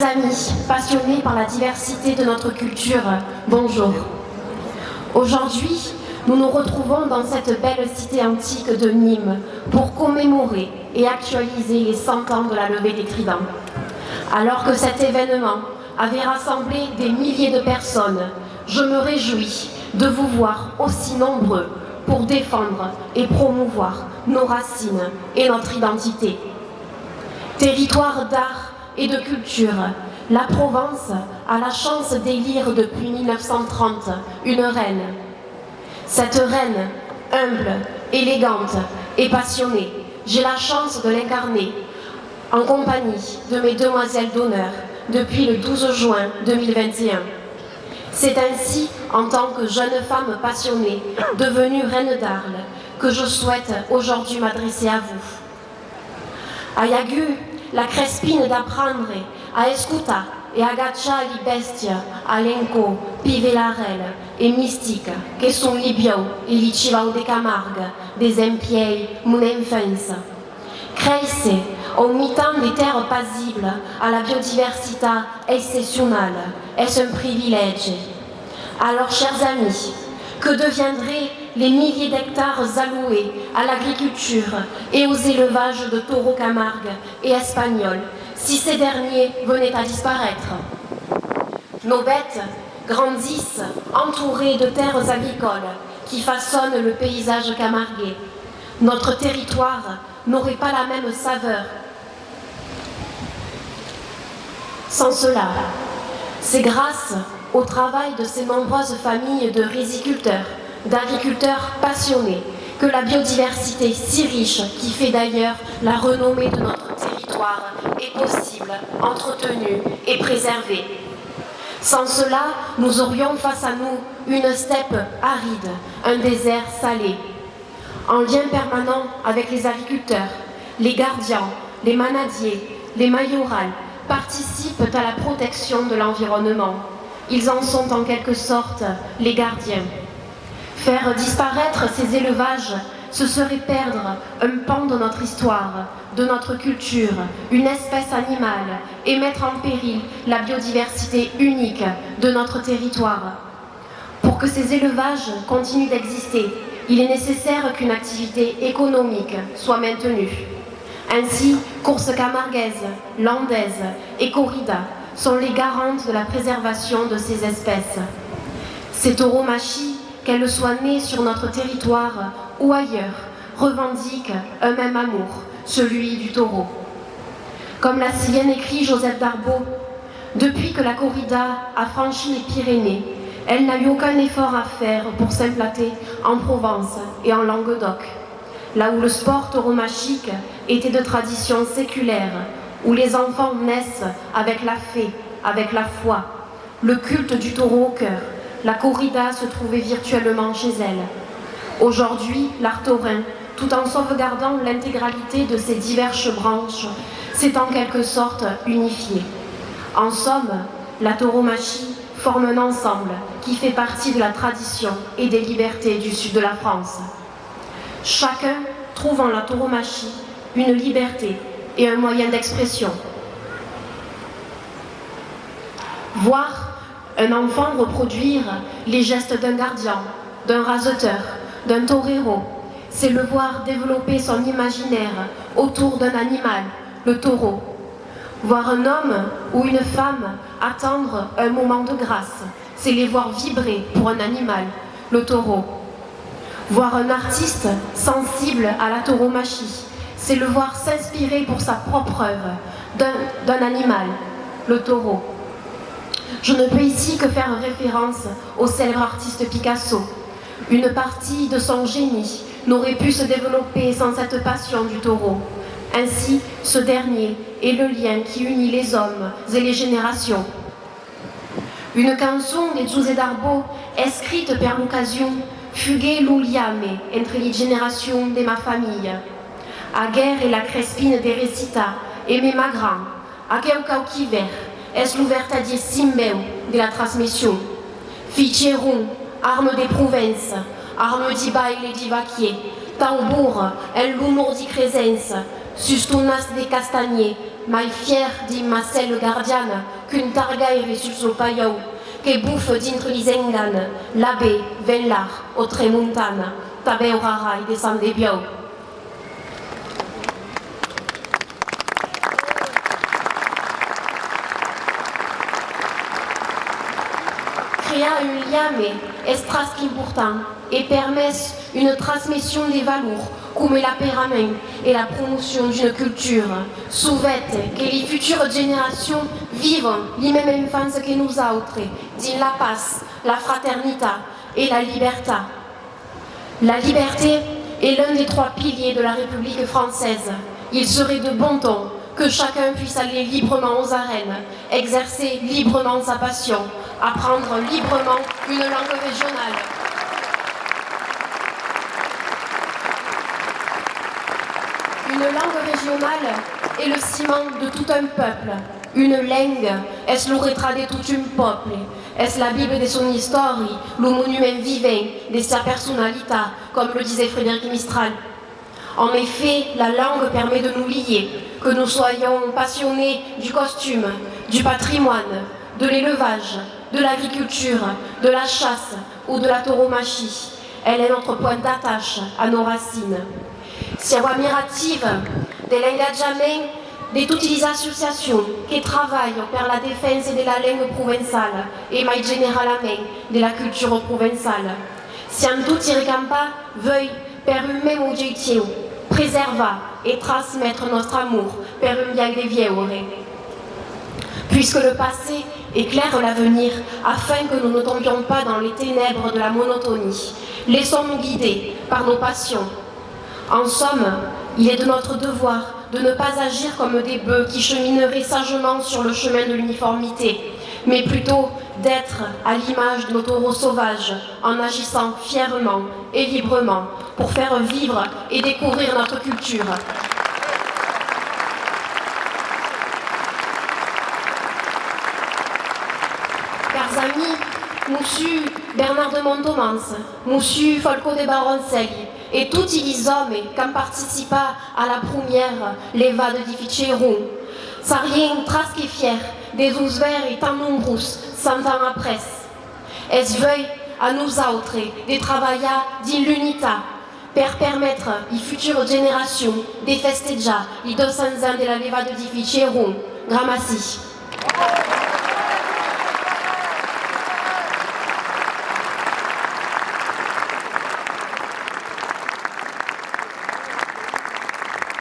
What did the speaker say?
Amis passionnés par la diversité de notre culture, bonjour. Aujourd'hui, nous nous retrouvons dans cette belle cité antique de Nîmes pour commémorer et actualiser les 100 ans de la levée des tridents. Alors que cet événement avait rassemblé des milliers de personnes, je me réjouis de vous voir aussi nombreux pour défendre et promouvoir nos racines et notre identité. Territoire d'art et de culture, la Provence a la chance d'élire depuis 1930 une reine. Cette reine, humble, élégante et passionnée, j'ai la chance de l'incarner en compagnie de mes demoiselles d'honneur depuis le 12 juin 2021. C'est ainsi, en tant que jeune femme passionnée, devenue reine d'Arles, que je souhaite aujourd'hui m'adresser à vous. Ayagu, la crespine d'apprendre, a escuta e agaccia li bestia, alenco, pivelarel e mystique, che son libiau e li civau de Camargue, des empiei, mon enfance. Cresce, au mi-temps des terres paisibles, à la biodiversité exceptionnelle, est-ce un privilège? Alors, chers amis, que deviendraient les milliers d'hectares alloués à l'agriculture et aux élevages de taureaux Camargue et espagnols si ces derniers venaient à disparaître? Nos bêtes grandissent entourées de terres agricoles qui façonnent le paysage camarguais. Notre territoire n'aurait pas la même saveur sans cela. C'est grâce au travail de ces nombreuses familles de riziculteurs, d'agriculteurs passionnés, que la biodiversité si riche, qui fait d'ailleurs la renommée de notre territoire, est possible, entretenue et préservée. Sans cela, nous aurions face à nous une steppe aride, un désert salé. En lien permanent avec les agriculteurs, les gardiens, les manadiers, les mayorals participent à la protection de l'environnement. Ils en sont en quelque sorte les gardiens. Faire disparaître ces élevages, ce serait perdre un pan de notre histoire, de notre culture, une espèce animale et mettre en péril la biodiversité unique de notre territoire. Pour que ces élevages continuent d'exister, il est nécessaire qu'une activité économique soit maintenue. Ainsi, courses camarguaises, landaises et corridas sont les garantes de la préservation de ces espèces. Ces tauromachie, qu'elles soient nées sur notre territoire ou ailleurs, revendiquent un même amour, celui du taureau. Comme l'a si bien écrit Joseph Darbeau, depuis que la corrida a franchi les Pyrénées, elle n'a eu aucun effort à faire pour s'implanter en Provence et en Languedoc, là où le sport tauromachique était de tradition séculaire, où les enfants naissent avec la fée, avec la foi, le culte du taureau au cœur. La corrida se trouvait virtuellement chez elle. Aujourd'hui, l'art taurin, tout en sauvegardant l'intégralité de ses diverses branches, s'est en quelque sorte unifié. En somme, la tauromachie forme un ensemble qui fait partie de la tradition et des libertés du sud de la France. Chacun trouve en la tauromachie une liberté et un moyen d'expression. Voir un enfant reproduire les gestes d'un gardien, d'un raseteur, d'un torero, c'est le voir développer son imaginaire autour d'un animal, le taureau. Voir un homme ou une femme attendre un moment de grâce, c'est les voir vibrer pour un animal, le taureau. Voir un artiste sensible à la tauromachie, c'est le voir s'inspirer pour sa propre œuvre d'un animal, le taureau. Je ne peux ici que faire référence au célèbre artiste Picasso. Une partie de son génie n'aurait pu se développer sans cette passion du taureau. Ainsi, ce dernier est le lien qui unit les hommes et les générations. Une canzone de Giuseppe Darbo, écrite per l'occasion, fuguait l'uliame entre les générations de ma famille. Aguerre et la crespine de Recita, et mes magrans, a queucauquiver, es l'ouverta di simbeu de la transmission. Ficheron, arme des provinces, arme di baile di vaquier, tambour, el l'humour di cresenza, sustunas de castagner, mai fier di Marcel Gardiane, qu'une targaire sus lo paiau, que bouffe dintre l'Isengan, l'abbé, Venlar, au Tremontana, tabe au rarai descend des biaux. Créa un liame estras important et permet une transmission des valeurs comme l'apérament et la promotion d'une culture, souvette que les futures générations vivent les mêmes enfance que nous autres, dans la paix, la fraternité et la liberté. La liberté est l'un des 3 piliers de la République française. Il serait de bon ton que chacun puisse aller librement aux arènes, exercer librement sa passion, apprendre librement une langue régionale. Une langue régionale est le ciment de tout un peuple. Une langue est le retrait de tout un peuple. Est la Bible de son histoire, le monument vivant de sa personnalité, comme le disait Frédéric Mistral. En effet, la langue permet de nous lier, que nous soyons passionnés du costume, du patrimoine, de l'élevage, de l'agriculture, de la chasse ou de la tauromachie. Elle est notre point d'attache à nos racines. Siamo ammirative de l'engagement de toutes les associations qui travaillent pour la défense de la langue provençale et plus généralement de la culture provençale. Siamo tutti ricampa veuille per un même objectif, préserver et transmettre notre amour per un bien de vivre. Puisque le passé éclaire l'avenir afin que nous ne tombions pas dans les ténèbres de la monotonie, laissons-nous guider par nos passions. En somme, il est de notre devoir de ne pas agir comme des bœufs qui chemineraient sagement sur le chemin de l'uniformité, mais plutôt d'être à l'image de nos taureaux sauvages en agissant fièrement et librement pour faire vivre et découvrir notre culture. Chers amis, Monsieur Bernard de Montomans, Monsieur Folco de Baroncelli, et tous les hommes qui ont participé à la première leva de Difficerum. Ça rien presque fier des uns verts et tant nombreux 100 ans après. Es veuille à nous autres de travailler dans l'unité pour permettre aux futures générations de festejar les 200 ans de la leva de Difficerum. Gramassi.